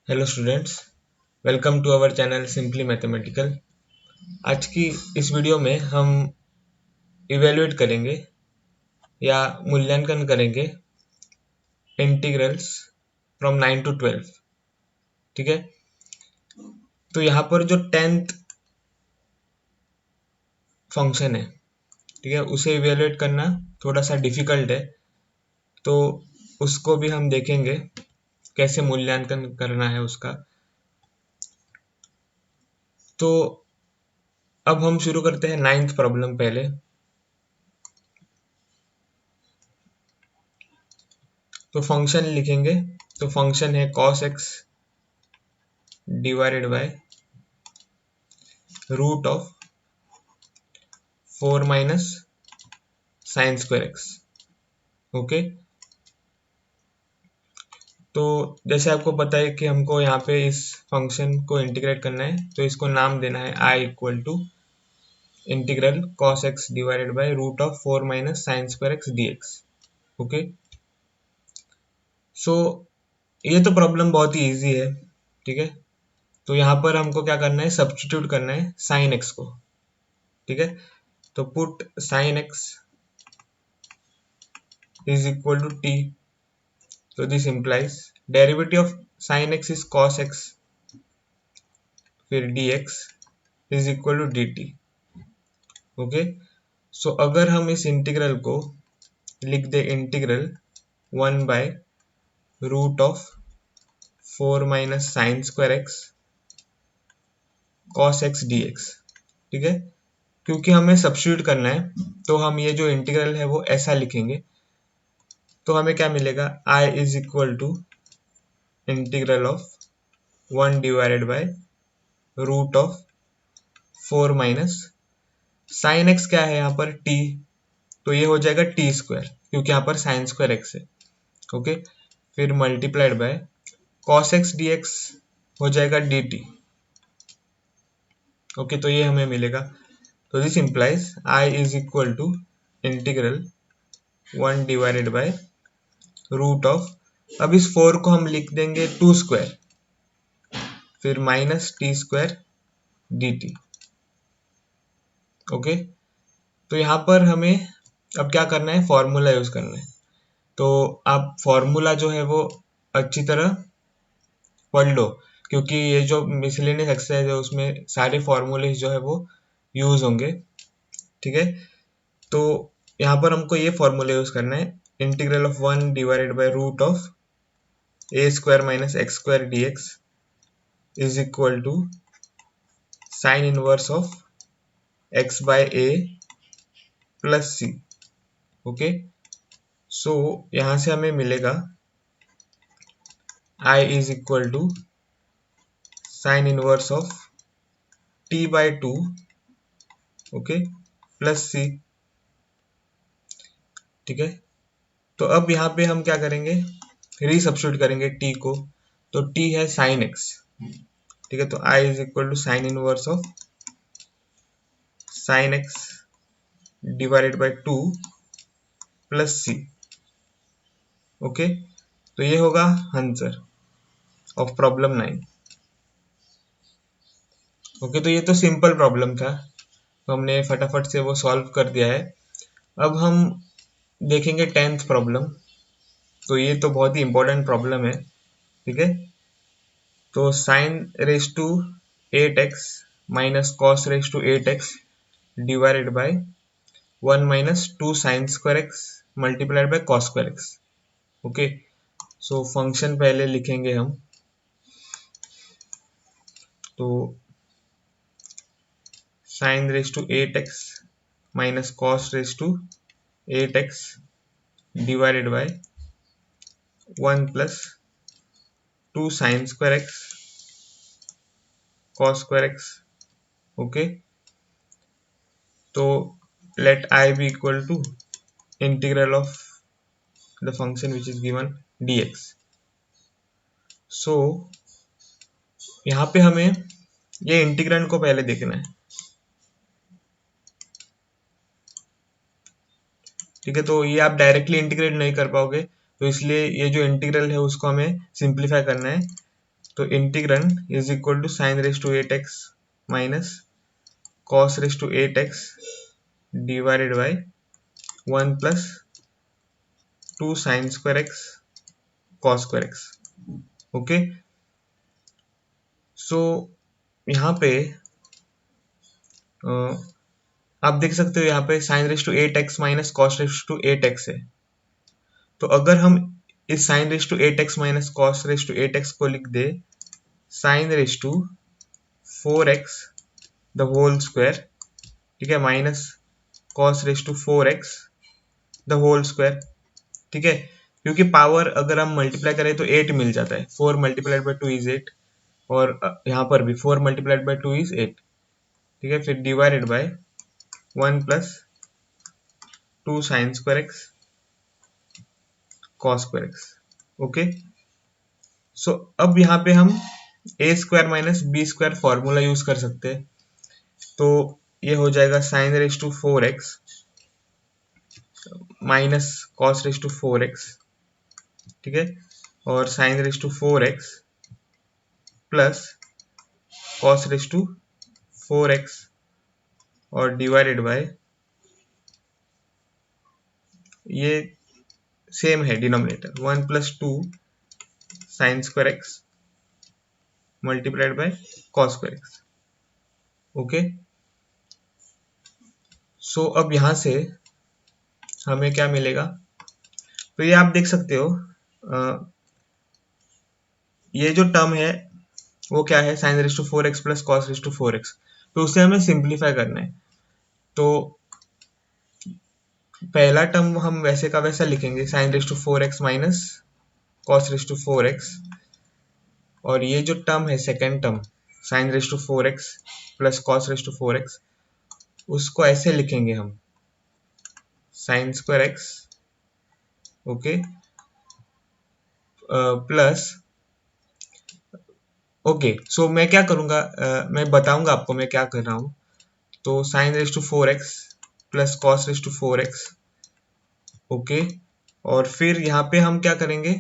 Hello students, welcome to our channel simply mathematical. आज की इस वीडियो में हम इवेल्युएट करेंगे या मूल्यांकन करेंगे इंटीग्रल्स फ्रॉम 9 टू 12। ठीक है, तो यहाँ पर जो 10th फंक्शन है, ठीक है, उसे इवेल्युएट करना थोड़ा सा डिफिकल्ट है, तो उसको भी हम देखेंगे कैसे मूल्यांकन करना है उसका। तो अब हम शुरू करते हैं 9th प्रॉब्लम पहले। तो फंक्शन लिखेंगे, तो फंक्शन है cos x divided by root of 4 minus sine square x. Okay, तो जैसे आपको पता है कि हमको यहाँ पे इस फंक्शन को इंटीग्रेट करना है, तो इसको नाम देना है I equal to integral cos x divided by root of 4 minus sine square x d x. Okay, so ये तो प्रॉब्लम बहुत ही ईजी है। ठीक है, तो यहाँ पर हमको क्या करना है, सब्स्टिट्यूट करना है साइन एक्स को। ठीक है, तो put sine x is equal to t, तो this implies derivative of sine x is cos x, फिर d x is equal to d t. Okay, so अगर हम इस इंटीग्रल को लिख दे integral 1 by root of 4 minus sine square x cos x d x. ठीक है, क्योंकि हमें सब्स्टिट्यूट करना है तो हम ये जो इंटीग्रल है वो ऐसा लिखेंगे, तो हमें क्या मिलेगा, I is equal to integral of 1 divided by root of 4 minus sine x क्या है यहाँ पर टी, तो ये हो जाएगा टी स्क्वायर क्योंकि यहाँ पर साइन स्क्वायर एक्स है। ओके, फिर multiplied by cos x dx हो जाएगा dt। ओके, तो ये हमें मिलेगा, तो this implies I is equal to integral 1 divided by root of, अब इस 4 को हम लिख देंगे 2 स्क्वायर, फिर minus T square D t. Okay, तो यहाँ पर हमें अब क्या करना है, फॉर्मूला यूज करना है। तो आप फॉर्मूला जो है वो अच्छी तरह पढ़ लो, क्योंकि ये जो मिसलेनियस एक्सरसाइज है उसमें सारे फॉर्मूले जो है वो यूज होंगे। ठीक है, तो यहाँ पर हमको ये फॉर्मूला यूज करना है, integral of 1 divided by root of a square minus x square d x is equal to sine inverse of x by a plus C. Okay, so यहाँ से हमें मिलेगा I is equal to sine inverse of t by 2, okay, plus c. ठीक है, तो अब यहाँ पे हम क्या करेंगे, रीसब्स्टिट्यूट करेंगे t को, तो t है साइन x। ठीक है, तो i is equal to sine inverse of sine x divided by 2 plus C. Okay, तो ये होगा आंसर ऑफ प्रॉब्लम 9। ओके, तो ये तो सिंपल प्रॉब्लम था, तो हमने फटाफट से वो सॉल्व कर दिया है। अब हम देखेंगे 10th प्रॉब्लम, तो ये तो बहुत ही इंपॉर्टेंट प्रॉब्लम है। ठीक है, तो sine raise to 8x minus cos raise to 8x divided by 1 minus 2 sine square x multiplied by cos square x. Okay, so function पहले लिखेंगे हम, तो sine raise to 8x minus cos raise to 8x divided by 1 plus 2 sine square x cos square x. Okay, तो let I be equal to integral of the function which is given dx। so यहाँ पे हमें ये integrand को पहले देखना है। ठीक है, तो ये आप डायरेक्टली इंटीग्रेट नहीं कर पाओगे, तो इसलिए ये जो इंटीग्रल है उसको हमें सिंप्लीफाई करना है। तो integrand is equal to sine raise to 8x minus cos raise to 8x divided by 1 plus 2 sine square x cos square x. Okay, so यहाँ पे आप देख सकते हो यहाँ पे sine raise to 8x minus cos raise to 8x है। तो अगर हम इस sine raise to 8x minus cos raise to 8x को लिख दे sine raise to 4x the whole square, ठीक है, minus cos raise to 4x the whole square, ठीक है, क्योंकि पावर अगर हम मल्टीप्लाई करें तो 8 मिल जाता है। 4 मल्टीप्लाइड बाई 2 इज 8 और यहाँ पर भी 4 मल्टीप्लाइड बाई 2 इज 8, ठीक है, फिर divided by 1 plus 2 sine square x cos square x. Okay, so अब यहाँ पे हम a square minus b square formula use कर सकते हैं। तो ये हो जाएगा sine raise to 4x minus cos raise to 4x, ठीक है, और sine raise to 4x plus cos raise to 4x और डिवाइडेड बाय ये सेम है denominator 1 plus 2 sine square x multiplied by cos square x. Okay, so अब यहां से हमें क्या मिलेगा, तो ये आप देख सकते हो ये जो टर्म है वो क्या है sine raise to 4x plus cos raise to 4x, तो उसे हमें सिंप्लीफाई करना है। तो पहला टर्म हम वैसे का वैसा लिखेंगे sine raise to 4x minus cos raise to 4x, और ये जो टर्म है second term sine raise to 4x plus cos raise to 4x, उसको ऐसे लिखेंगे हम sine square x, okay, plus, okay, so मैं क्या करूंगा, मैं बताऊंगा आपको मैं क्या कर रहा हूं। तो sine raise to 4x plus cos raise to 4x, okay, और फिर यहाँ पे हम क्या करेंगे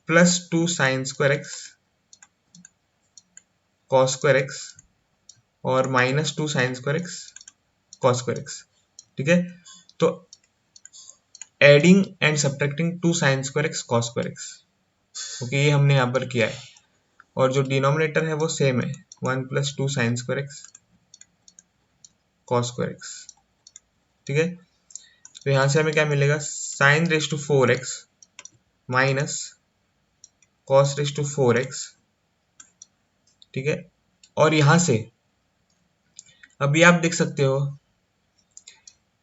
plus 2 sine square x cos square x और minus 2 sine square x cos square x, ठीक है, तो adding and subtracting 2 sine square x cos square x, okay, ये हमने यहाँ पर किया है, और जो डिनोमिनेटर है वो सेम है 1 plus 2 sine square x cos square x, ठीक है, तो यहाँ से हमें क्या मिलेगा sine raise to 4x minus cos raise to 4x, ठीक है, और यहां से अभी आप देख सकते हो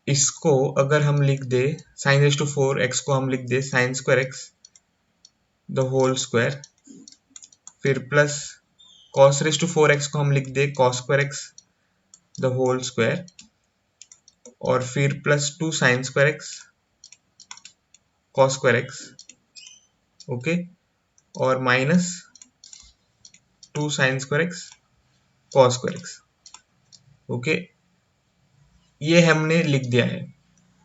इसको अगर हम लिख दे साइन रेस टू 4x को हम लिख दे sine square x the whole square, फिर plus cos raise to 4x को हम लिख दे cos square x the whole square, और फिर plus 2 sine square x cos square x, okay, और minus 2 sine square x cos square x, okay, ये हमने लिख दिया है।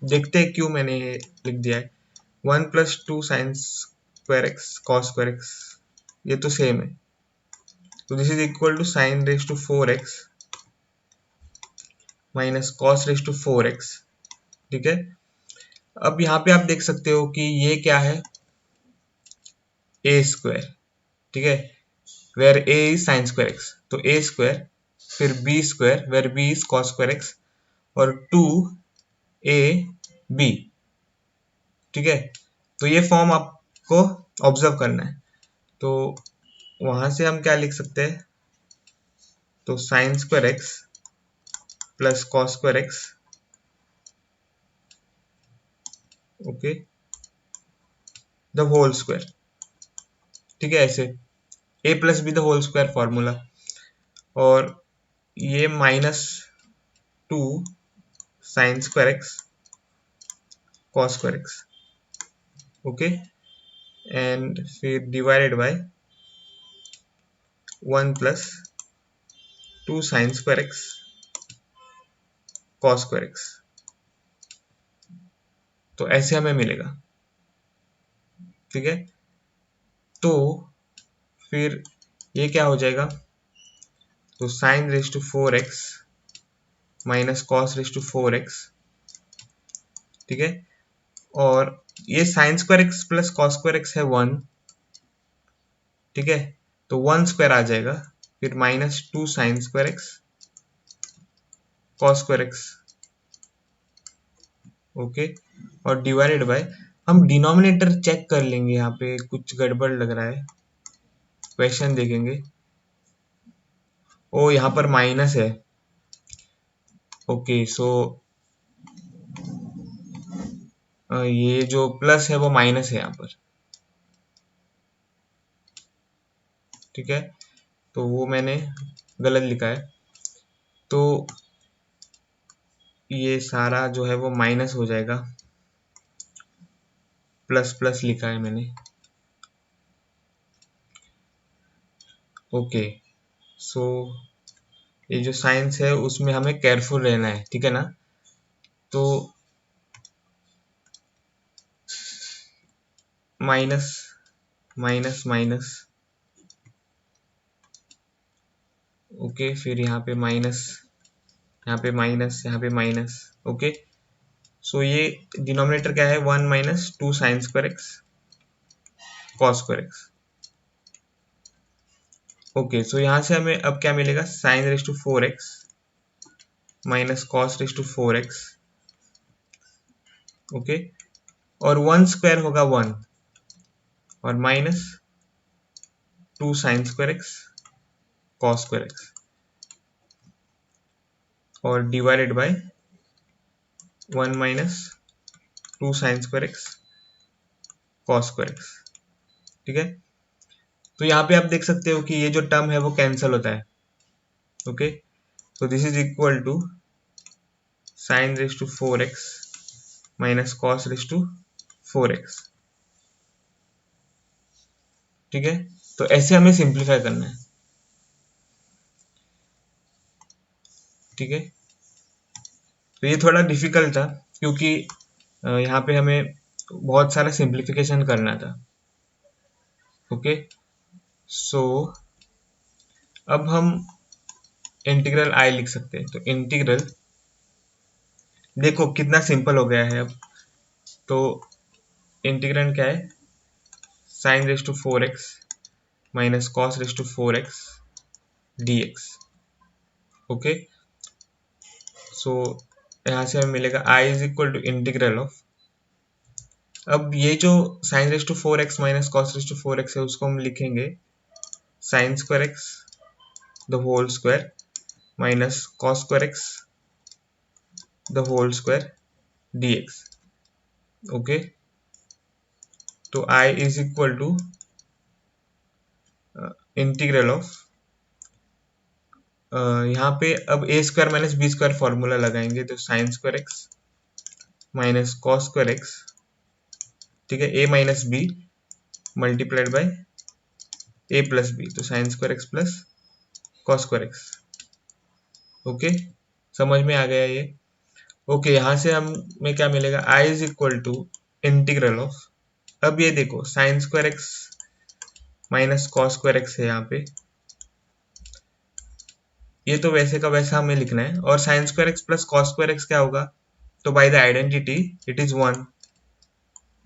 देखते हैं क्यों मैंने ये लिख दिया है। 1 plus 2 sine square x cos square x ये तो सेम है, तो this is equal to sine raise to 4x minus cos raise to 4x, ठीक है। अब यहाँ पे आप देख सकते हो कि ये क्या है ए स्क्वायर, ठीक है, where a is sine square x, तो ए स्क्वायर, फिर b square where b is cos square x और 2 ए बी, ठीक है, तो ये फॉर्म आपको ऑब्जर्व करना है। तो वहां से हम क्या लिख सकते हैं, तो sine square x plus cos square x, okay, the whole square, ठीक है, ऐसे a plus b the whole square formula, और ये minus 2 sine square x cos square x, okay, and फिर divided by 1 plus 2 sine square x cos square x, तो ऐसे हमें मिलेगा, ठीक है। तो फिर ये क्या हो जाएगा, तो sine raise to 4x minus cos raise to 4x, ठीक है। और ये sine square x plus cos square x है 1, ठीक है, तो 1 स्क्वायर आ जाएगा, फिर minus 2 sine square x cos square x, okay. और डिवाइडेड बाय, हम डिनोमिनेटर चेक कर लेंगे, यहाँ पे कुछ गड़बड़ लग रहा है, क्वेश्चन देखेंगे। ओ यहाँ पर माइनस है, ओके। सो ये जो प्लस है वो माइनस है यहाँ पर, ठीक है, तो वो मैंने गलत लिखा है। तो ये सारा जो है वो माइनस हो जाएगा, प्लस प्लस लिखा है मैंने, ओके। सो ये जो साइंस है उसमें हमें केयरफुल रहना है, ठीक है ना। तो माइनस माइनस माइनस, ओके, फिर यहाँ पे माइनस, यहाँ पे माइनस, यहाँ पे माइनस, ओके। सो ये डिनोमिनेटर क्या है, 1 minus 2 sine square x cos square x, okay. So यहाँ से हमें अब क्या मिलेगा, sine raise to 4x minus cos raise to 4x, okay. और 1 स्क्वायर होगा 1, और minus 2 sine square x cos square x, और divided by 1 minus 2 sine square x cos square x, ठीक है। तो यहाँ पे आप देख सकते हो कि ये जो टर्म है वो कैंसिल होता है, ओके। तो this is equal to sine raise to 4x minus cos raise to 4x, ठीक है। तो ऐसे हमें सिंप्लीफाई करना है, ठीक है। तो ये थोड़ा डिफिकल्ट था क्योंकि यहाँ पे हमें बहुत सारा सिंप्लीफिकेशन करना था, ओके। सो अब हम इंटीग्रल आई लिख सकते हैं, तो इंटीग्रल देखो कितना सिंपल हो गया है अब। तो इंटीग्रेंड क्या है, sine raise to 4x minus cos raise to 4x dx, okay. So यहाँ से हमें मिलेगा i is equal to integral of, अब ये जो sine raise to 4x minus cos raise to 4x है उसको हम लिखेंगे sine square x the whole square minus cos square x the whole square dx, okay. तो i is equal to integral of, यहाँ पे अब a square minus b square formula लगाएंगे, तो sine square x minus cos square x, ठीक है, a minus b multiplied by a plus b, तो sine square x plus cos square x, okay. समझ में आ गया ये, ओके। यहाँ से हमें क्या मिलेगा, i is equal to integral of, अब ये देखो sine square x minus cos square x है यहाँ पे, ये तो वैसे का वैसा हमें लिखना है, और sine square x plus cos square x क्या होगा, तो by the identity it is 1,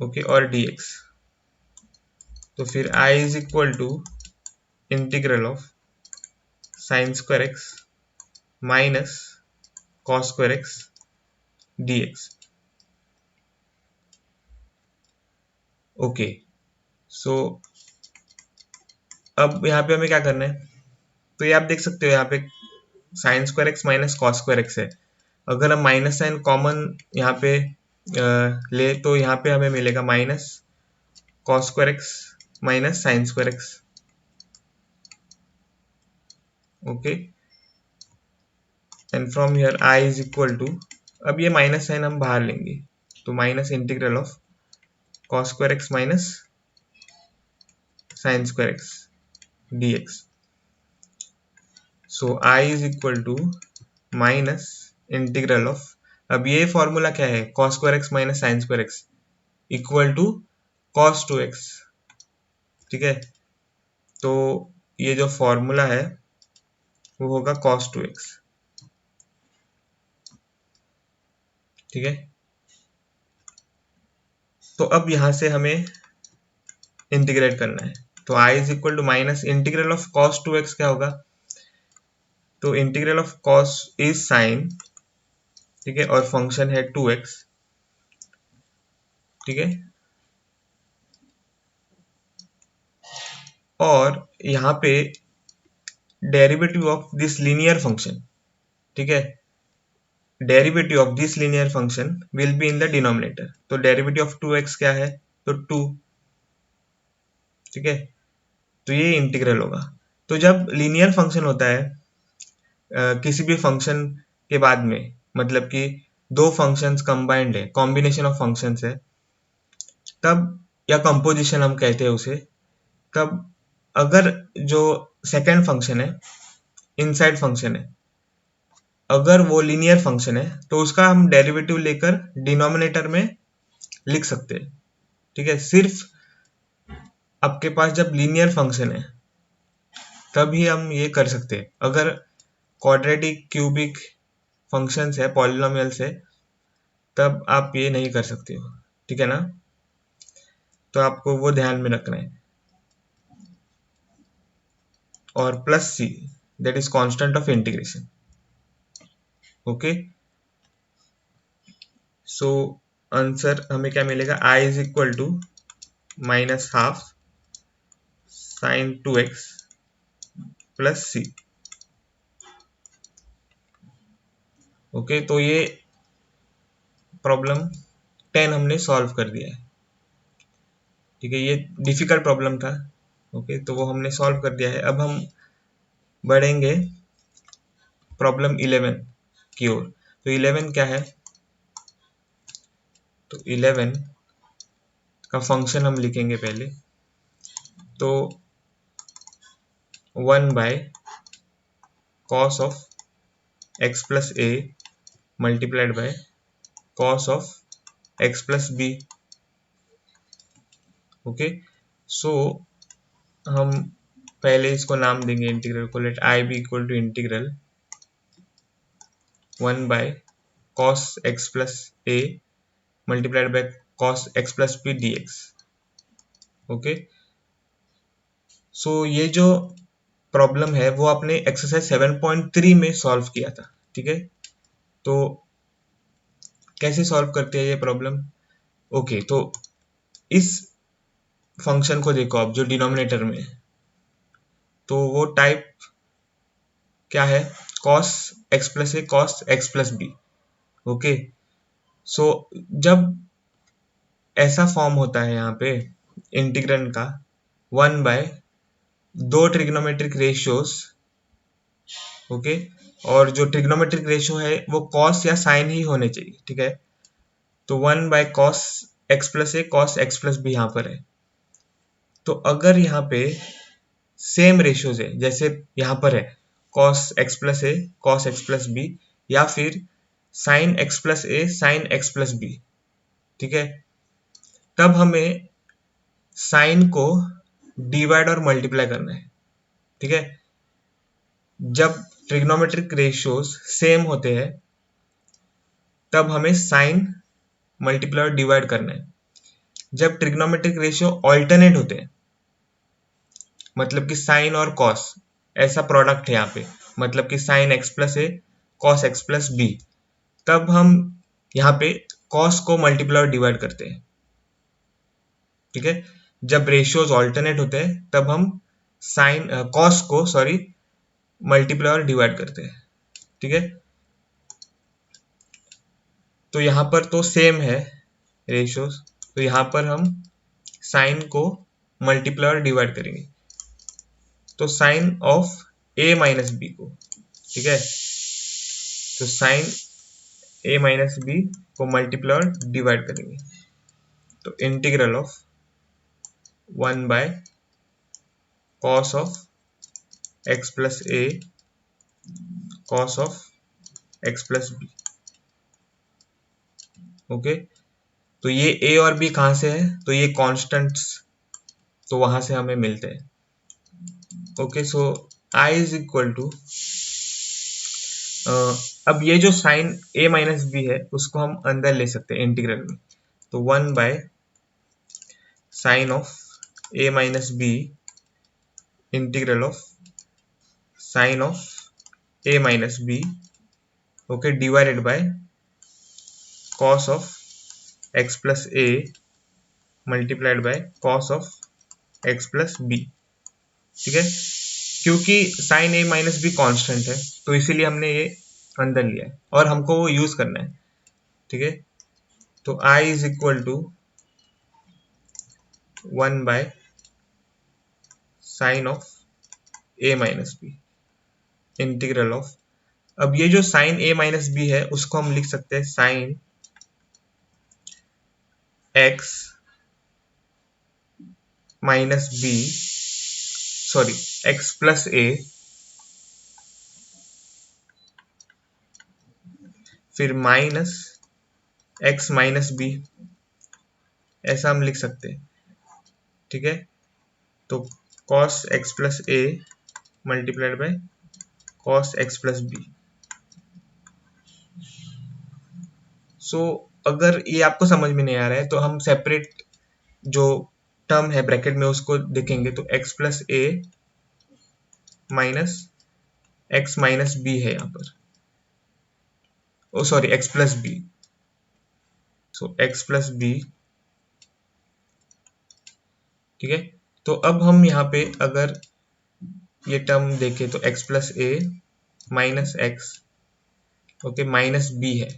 okay, और dx। तो फिर i is equal to integral of sine square x minus cos square x dx, okay. So अब यहाँ पे हमें क्या करना है, तो ये आप देख सकते हो यहाँ पे sign square x minus cos square x है, अगर हम माइनस साइन कॉमन यहाँ पे ले तो यहाँ पे हमें मिलेगा minus cos square x minus sine square x, okay. And from here i is equal to, अब ये माइनस साइन हम बाहर लेंगे, तो minus integral of cos square x minus sine square x dx। So i is equal to minus integral of, अब ये formula क्या है, cos square x minus sine square x equal to cos 2x, ठीक है। तो ये जो formula है वो होगा cos 2x। ठीक है, तो अब यहां से हमें इंटीग्रेट करना है। तो i is equal to minus integral of cos 2x क्या होगा, तो integral of cos is sine, ठीक है, और फंक्शन है 2x। ठीक है, और यहाँ पे derivative of this linear function, ठीक है, derivative of this linear function will be in the denominator. तो डेरिवेटिव ऑफ 2x क्या है, तो 2। ठीक है, तो ये इंटीग्रल होगा। तो जब लीनियर फंक्शन होता है किसी भी फंक्शन के बाद में, मतलब कि दो फंक्शंस कंबाइंड है, कॉम्बिनेशन ऑफ फंक्शंस है, तब, या कंपोजिशन हम कहते हैं उसे, तब अगर जो सेकेंड फंक्शन है, इनसाइड फंक्शन है, अगर वो लीनियर फंक्शन है तो उसका हम डेरिवेटिव लेकर डिनोमिनेटर में लिख सकते हैं। ठीक है, सिर्फ आपके पास जब लीनियर फंक्शन है तभी हम ये कर सकते हैं। अगर क्वाड्रेटिक क्यूबिक फंक्शंस है, पॉलिनोमियल्स है, तब आप ये नहीं कर सकते हो। ठीक है ना, तो आपको वो ध्यान में रखना है। और plus C, that is constant of integration. Okay, so answer हमें क्या मिलेगा, i is equal to minus half sine 2x plus C. Okay, तो ये प्रॉब्लम 10 हमने सॉल्व कर दिया है। ठीक है, ये डिफिकल्ट प्रॉब्लम था। ओके, तो वो हमने सॉल्व कर दिया है। अब हम बढ़ेंगे प्रॉब्लम 11 की ओर। तो 11 क्या है, तो 11 का फंक्शन हम लिखेंगे पहले। तो 1 by cos of x plus a multiplied by cos of x plus b. Okay, so हम पहले इसको नाम देंगे इंटीग्रल को, let I be equal to integral 1 by cos x plus a multiplied by cos x plus b d x. Okay, so ये जो problem है वो आपने एक्सरसाइज 7.3 में सॉल्व किया था। ठीक है, तो कैसे सॉल्व करते हैं ये प्रॉब्लम। ओके, तो इस फंक्शन को देखो आप, जो डिनोमिनेटर में है, तो वो टाइप क्या है, cos x plus a cos x plus b. Okay, so जब ऐसा फॉर्म होता है यहाँ पे इंटीग्रेंड का 1 बाय दो ट्रिग्नोमेट्रिक रेशियोज। ओके, और जो ट्रिग्नोमेट्रिक रेशियो है वो कॉस या साइन ही होने चाहिए। ठीक है, तो 1 by cos x plus a cos x plus b यहाँ पर है। तो अगर यहाँ पे सेम रेशियोज है, जैसे यहाँ पर है cos x plus a cos x plus B, या फिर साइन एक्स प्लस ए साइन एक्स प्लस बी, ठीक है, तब हमें साइन को डिवाइड और मल्टीप्लाई करना है। ठीक है, जब ट्रिग्नोमेट्रिक रेशियोज सेम होते हैं तब हमें साइन मल्टीप्लाई और डिवाइड करना है। जब ट्रिग्नोमेट्रिक रेशियो ऑल्टरनेट होते हैं, मतलब कि साइन और कॉस ऐसा प्रोडक्ट है यहाँ पे, मतलब कि sign x plus a cos x plus B, तब हम यहाँ पे कॉस को मल्टीप्लाई और डिवाइड करते हैं। ठीक है, जब रेशियोज ऑल्टरनेट होते हैं तब हम साइन कॉस को सॉरी मल्टीप्लाई और डिवाइड करते हैं। ठीक है, तो यहाँ पर तो सेम है रेशियोज, तो यहाँ पर हम साइन को मल्टीप्लाई और डिवाइड करेंगे, तो sine of A minus b को। ठीक है, तो साइन ए माइनस बी को मल्टीप्लाई और डिवाइड करेंगे, तो integral of 1 by cos of x plus a cos of x plus b. Okay, तो ये ए और बी कहाँ से है, तो ये कॉन्स्टेंट्स, तो वहां से हमें मिलते हैं। Okay, so I is equal to, अब ये जो साइन ए माइनस बी है उसको हम अंदर ले सकते हैं इंटीग्रल में, तो 1 by sine of A minus b integral of sine of A minus b, okay, divided by cos of x plus a multiplied by cos of x plus b. ठीक है, क्योंकि sine a minus b constant है तो इसीलिए हमने ये अंदर लिया है और हमको वो यूज करना है। ठीक है, तो I is equal to 1 by sine of A minus b integral of, अब ये जो साइन ए माइनस बी है उसको हम लिख सकते हैं sine x minus b, sorry x plus a, फिर माइनस एक्स माइनस बी, ऐसा हम लिख सकते हैं। ठीक है, तो cos x plus a multiplied by cos x plus b. So अगर ये आपको समझ में नहीं आ रहा है तो हम सेपरेट जो टर्म है ब्रैकेट में उसको देखेंगे, तो x plus a minus x minus B है यहाँ पर, ओ सॉरी एक्स प्लस बी, सो एक्स प्लस बी। ठीक है, तो अब हम यहाँ पे अगर ये टर्म देखें तो x plus a minus x, okay, minus B है,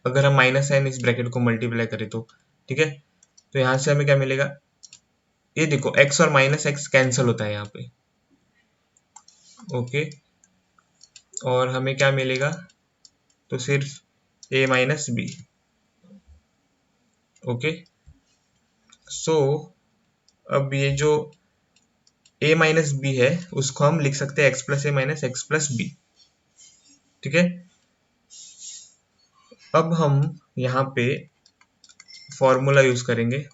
अगर हम माइनस साइन इस ब्रैकेट को मल्टीप्लाई करें तो। ठीक है, तो यहाँ से हमें क्या मिलेगा, ये देखो एक्स और माइनस एक्स कैंसिल होता है यहाँ पे, ओके, और हमें क्या मिलेगा, तो सिर्फ ए माइनस बी। ओके, सो अब ये जो ए माइनस बी है उसको हम लिख सकते हैं x plus a minus x plus b. ठीक है, अब हम यहाँ पे फॉर्मूला यूज करेंगे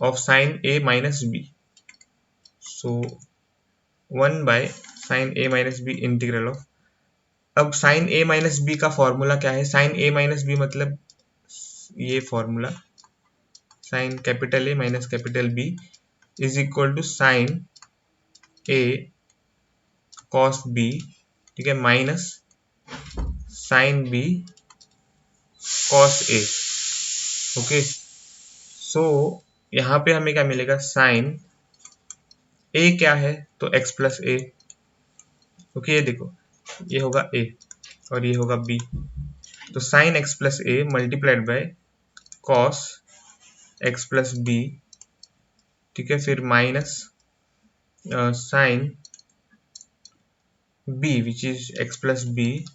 of sine a minus b, so 1 by sine a minus b integral of, अब साइन ए माइनस बी का फॉर्मूला क्या है, साइन ए माइनस बी मतलब ये फॉर्मूला sine capital A minus capital B is equal to sine A cos B, ठीक है, minus sine B cos ए। Okay, so यहाँ पे हमें क्या मिलेगा, साइन ए क्या है, तो एक्स प्लस ए। ओके, ये देखो ये होगा ए और ये होगा बी, तो sine x plus a multiplied by cos x plus b. ठीक है, फिर minus sine b which is x plus b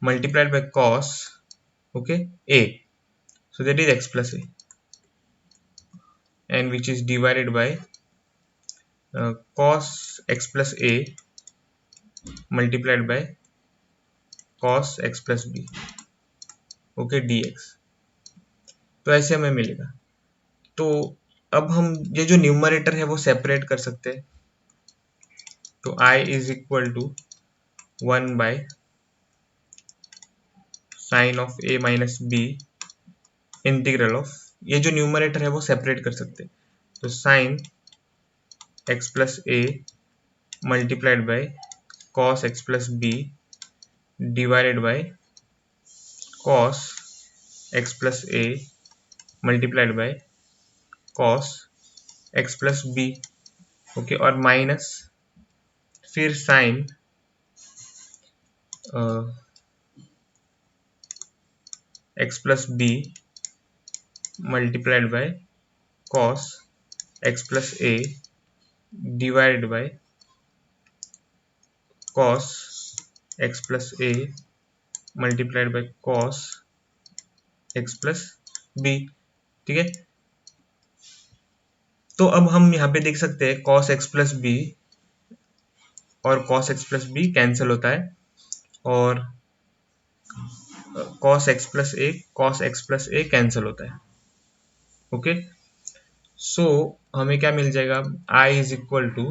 multiplied by cos, okay, a, so that is x plus a, and which is divided by cos x plus a multiplied by cos x plus b, okay, dx। तो ऐसे हमें मिलेगा, तो अब हम ये जो numerator है वो सेपरेट कर सकते हैं, तो i is equal to 1 by sine of a minus b integral of, ये जो न्यूमरेटर है वो सेपरेट कर सकते हैं, तो sine x plus a multiplied by cos x plus b divided by cos x plus a multiplied by cos x plus b, okay, और minus फिर sign x plus b multiplied by cos x plus a divided by cos x plus a multiplied by cos x plus b। ठीक है, तो अब हम यहाँ पे देख सकते हैं cos x plus b और cos x plus b cancel होता है, और cos x plus a cancel होता है। ओके, सो हमें क्या मिल जाएगा, I is equal to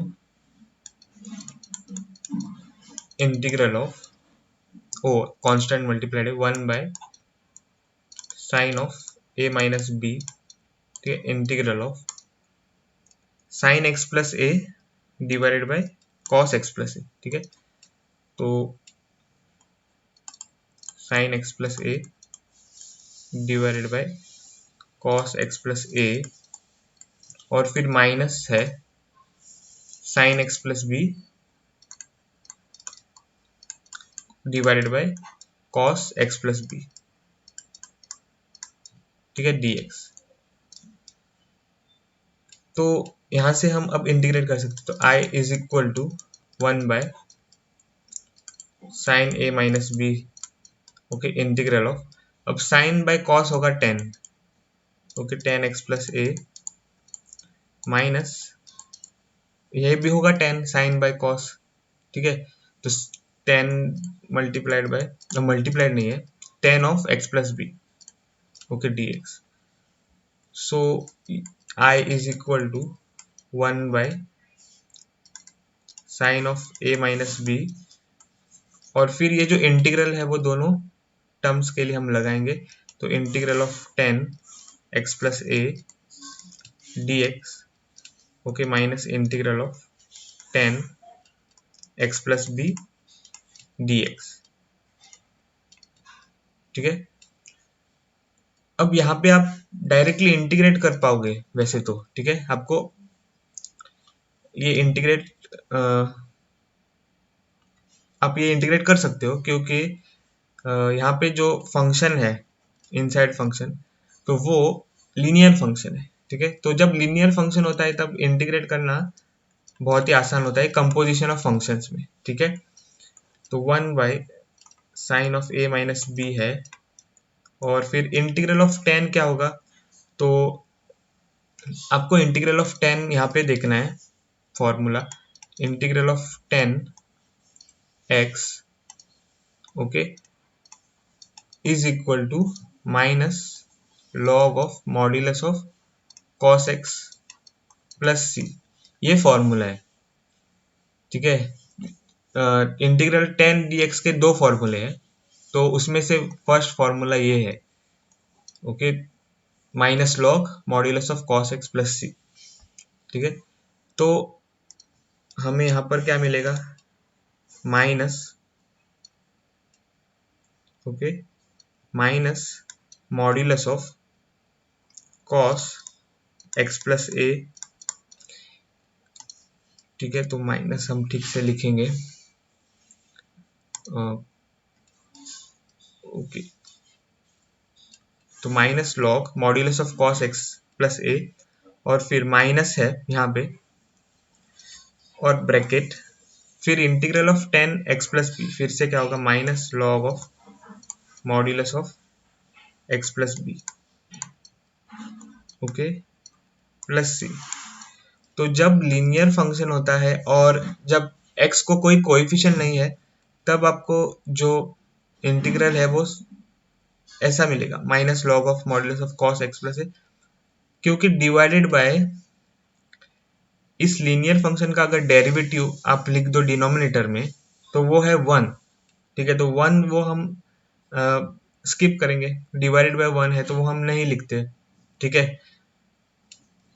integral of oh constant multiplied है 1 by sine of A minus b, ठीक है, integral of sine x plus a divided by cos x plus a, ठीक है। तो sine x plus a divided by cos x plus a, और फिर minus है sign x plus B divided by cos x plus b, ठीक है, dx। तो यहां से हम अब इंटीग्रेट कर सकते हैं, तो i is equal to 1 by sine a minus b, okay, integral of, अब साइन बाय कॉस होगा 10, okay, 10x plus a minus ये भी होगा 10 साइन बाय कॉस, ठीक है। तो 10 मल्टीप्लाइड बाय, मल्टीप्लाइड नहीं है, 10 of x plus b, okay, dx। So i is equal to 1 by sine of a minus B, और फिर ये जो इंटीग्रल है वो दोनों टर्म्स के लिए हम लगाएंगे, तो integral of 10 x plus A dx, okay, minus integral of 10 x plus B dx, ठीक है। अब यहाँ पे आप डायरेक्टली इंटीग्रेट कर पाओगे वैसे तो, ठीक है, आपको ये इंटीग्रेट आप ये इंटीग्रेट कर सकते हो, क्योंकि यहाँ पे जो फंक्शन है इनसाइड फंक्शन, तो वो लीनियर फंक्शन है, ठीक है। तो जब लीनियर फंक्शन होता है तब इंटीग्रेट करना बहुत ही आसान होता है कंपोजिशन ऑफ फंक्शंस में, ठीक है। तो 1 by sine of A minus B है, और फिर इंटीग्रल ऑफ 10 क्या होगा, तो आपको इंटीग्रल ऑफ 10 यहाँ पे देखना है formula, integral of 10 x, okay, is equal to minus log of modulus of cos x plus c, ये फॉर्मूला है, ठीक है। इंटीग्रल 10 dx के दो फॉर्मूले हैं, तो उसमें से फर्स्ट फॉर्मूला ये है, okay, minus log modulus of cos x plus c, ठीक है। तो हमें यहाँ पर क्या मिलेगा, minus, okay, minus modulus of cos x plus a, ठीक है। तो माइनस हम ठीक से लिखेंगे, ओके, तो minus log modulus of cos x plus a, और फिर माइनस है यहाँ पे, और ब्रैकेट, फिर integral of 10 x plus b, फिर से क्या होगा, minus log of modulus of x plus b, okay, plus c. तो जब लीनियर फंक्शन होता है और जब x को कोई कोएफिशिएंट नहीं है, तब आपको जो इंटीग्रल है वो ऐसा मिलेगा, minus log of modulus of cos x plus a, क्योंकि डिवाइडेड बाय इस लीनियर फंक्शन का अगर डेरिवेटिव आप लिख दो डिनोमिनेटर में, तो वो है 1, ठीक है। तो 1 वो हम स्किप करेंगे, डिवाइडेड बाय 1 है तो वो हम नहीं लिखते, ठीक है।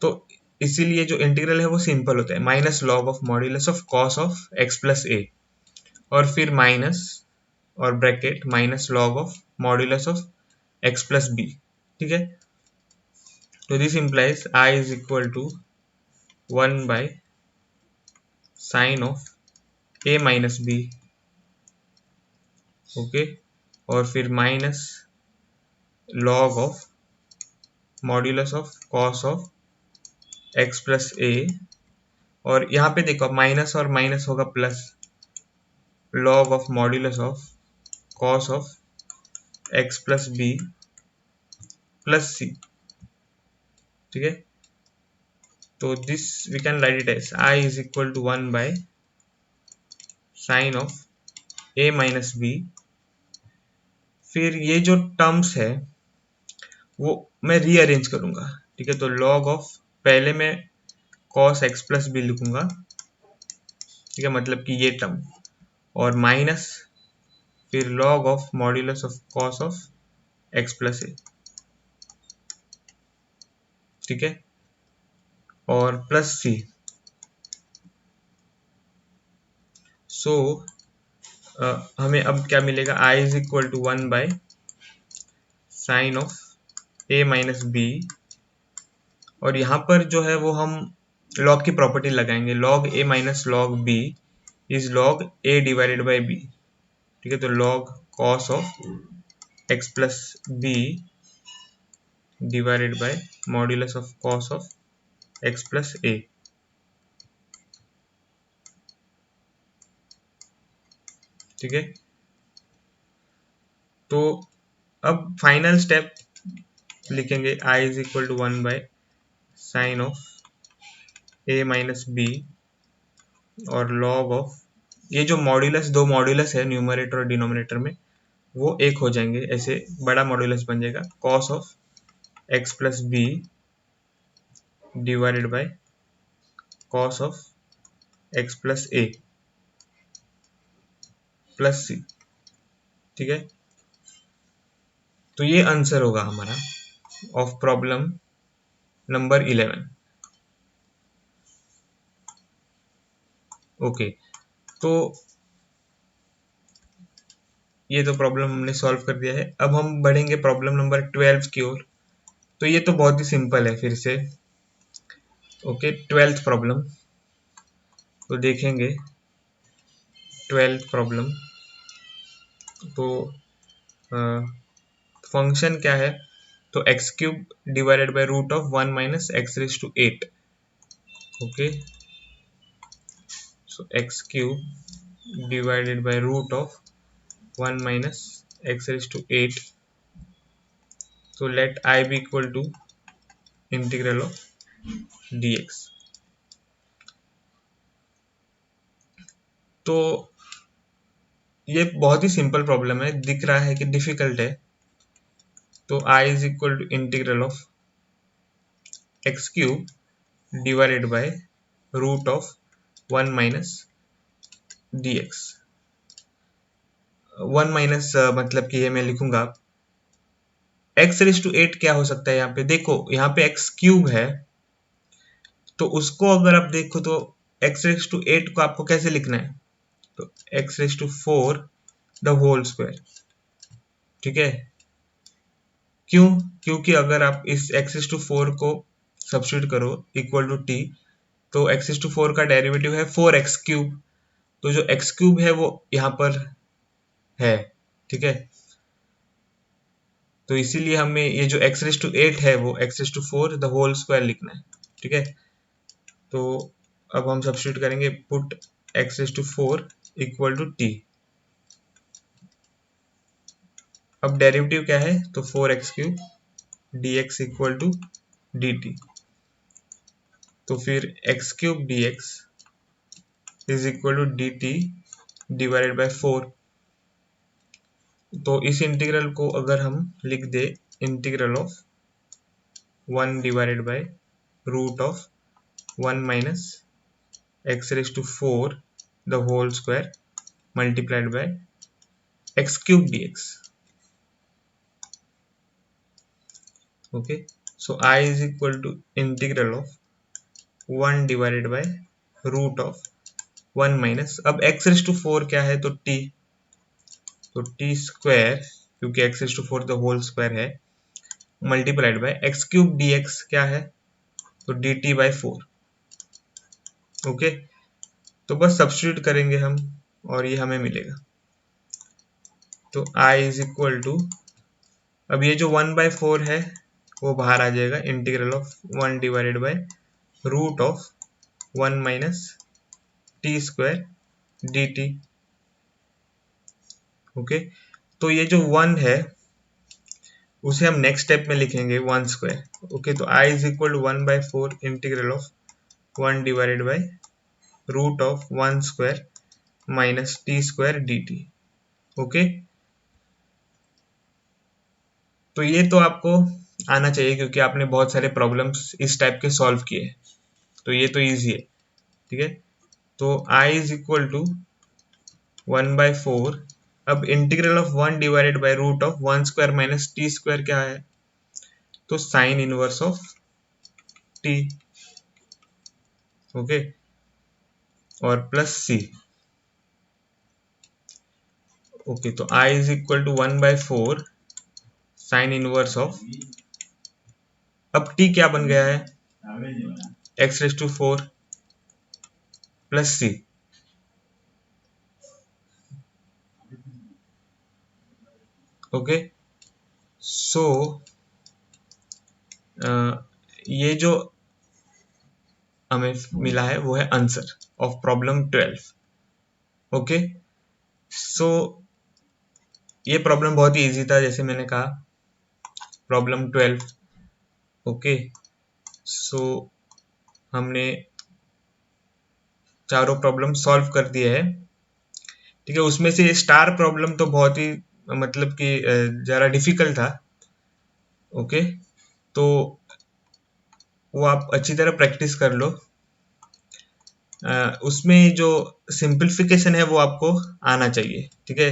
तो इसीलिए जो इंटीग्रल है वो सिंपल होता है, minus log of modulus of cos of x plus a, और फिर माइनस और bracket minus log of modulus of x plus b, ठीक है। तो this implies I is equal to 1 by sine of A minus b, okay, और फिर minus log of modulus of cos of x plus a, और यहाँ पे देखो minus और माइनस होगा plus, log of modulus of cos of x plus b plus c, ठीक है। तो this we can write it as I is equal to 1 by sine of A minus b, फिर ये जो टर्म्स है वो मैं रीअरेंज करूंगा, ठीक है। तो लॉग ऑफ पहले मैं cos x प्लस बी लिखूंगा, ठीक है, मतलब कि ये टर्म, और माइनस फिर log of modulus of cos of x plus a, ठीक है, और प्लस सी। सो हमें अब क्या मिलेगा, i is equal to 1 by sine of a minus B, और यहाँ पर जो है वो हम log की प्रॉपर्टी लगाएंगे, log a minus log b is log a divided by b, ठीक है, तो log cos of x plus B divided by modulus of cos of x प्लस a, ठीक है। तो अब फाइनल स्टेप लिखेंगे, i is equal to 1 by sine of a minus B और log ऑफ, ये जो मॉड्यूलस, दो मॉड्यूलस है न्यूमरेटर और डिनोमिनेटर में, वो एक हो जाएंगे, ऐसे बड़ा मॉड्यूलस बन जाएगा, cos of x plus B divided by cos of x plus a plus c, ठीक है। तो ये आंसर होगा हमारा ऑफ प्रॉब्लम नंबर 11। ओके, तो ये तो प्रॉब्लम हमने सॉल्व कर दिया है। अब हम बढ़ेंगे प्रॉब्लम नंबर 12 की ओर। तो ये तो बहुत ही सिंपल है फिर से। ओके, 12th प्रॉब्लम तो देखेंगे। 12th प्रॉब्लम तो फंक्शन क्या है, तो X cube divided by root of 1 minus x raise to 8। Okay, so X cube divided by root of 1 minus x raised to 8. So let I be equal to integral of dx. तो ये बहुत ही simple problem है, दिख रहा है कि difficult है। तो I is equal to integral of X cube divided by root of 1 minus D X. 1 minus मतलब कि ये मैं लिखूंगा एक्स रेज टू 8। क्या हो सकता है यहाँ पे, देखो यहाँ पे एक्स क्यूब है, तो उसको अगर आप देखो तो एक्स रेज टू 8 को आपको कैसे लिखना है, तो X raise to 4 the whole square, ठीक है। क्यों, क्योंकि अगर आप इस एक्स रेज टू 4 को सब्स्टिट्यूट करो इक्वल टू टी, तो एक्स रेज टू 4 का डेरिवेटिव है 4x क्यूब, तो जो x क्यूब है वो यहाँ पर है, ठीक है। तो इसीलिए हमें ये जो एक्स रेज टू 8 है वो x raise to 4 the whole square लिखना है, ठीक है। तो अब हम सब्स्टिट्यूट करेंगे, put x raise to 4 equal to t. अब डेरिवेटिव क्या है, तो 4x cube dx equal to dt। तो फिर x cube dx is equal to dt divided by 4। तो इस इंटीग्रल को अगर हम लिख दे integral of 1 divided by root of 1 minus x raise to 4 the whole square multiplied by x cube dx। Okay, so I is equal to integral of 1 divided by root of 1 minus, अब x raise to 4 क्या है, तो t, तो t square, क्योंकि x raise to 4 the whole square है, multiplied by x cube dx क्या है, तो dt बाय 4। ओके, तो बस सब्स्टिट्यूट करेंगे हम और ये हमें मिलेगा। तो I इज इक्वल टू, अब ये जो 1 बाय 4 है वो बाहर आ जाएगा, integral of 1 divided by root of 1 minus T square dt। Okay, तो ये जो 1 है उसे हम नेक्स्ट स्टेप में लिखेंगे 1 स्क्वायर। ओके, तो I is equal to 1 by 4 integral of 1 divided by root of 1 square minus T square dt। Okay, तो ये तो आपको आना चाहिए क्योंकि आपने बहुत सारे प्रॉब्लम्स इस टाइप के सॉल्व किए हैं, तो ये तो ईजी है। ठीक है, तो I इज इक्वल टू 1/4। अब integral of 1 divided by root of 1 square minus T square क्या है, तो sine inverse of T. Okay, और प्लस सी। ओके, तो I is equal to 1/4 sine inverse of, अब t क्या बन गया है, x⁴ प्लस सी। ओके, सो ये जो हमें मिला है वो है answer of problem 12। Okay, so ये प्रॉब्लम बहुत ही इजी था, जैसे मैंने कहा, प्रॉब्लम 12। ओके, सो हमने चारों प्रॉब्लम सॉल्व कर दिए हैं। ठीक है, उसमें से स्टार प्रॉब्लम तो बहुत ही मतलब कि ज़रा डिफिकल्ट था। ओके, तो वो आप अच्छी तरह प्रैक्टिस कर लो। उसमें जो सिंपलीफिकेशन है वो आपको आना चाहिए। ठीक है,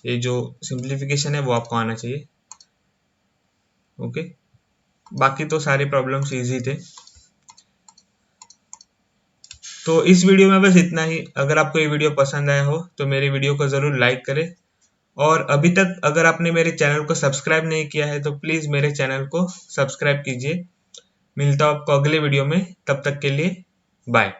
ये जो सिंपलीफिकेशन है वो आपको आना चाहिए। ओके, बाकी तो सारे प्रॉब्लम्स इजी थे। तो इस वीडियो में बस इतना ही। अगर आपको ये वीडियो पसंद आया हो तो मेरे वीडियो को ज़रूर लाइक करें, और अभी तक अगर आपने मेरे चैनल को सब्सक्राइब नहीं किया है तो प्लीज़ मेरे चैनल को सब्सक्राइब कीजिए। मिलता हूँ आपको अगले वीडियो में, तब तक के लिए बाय।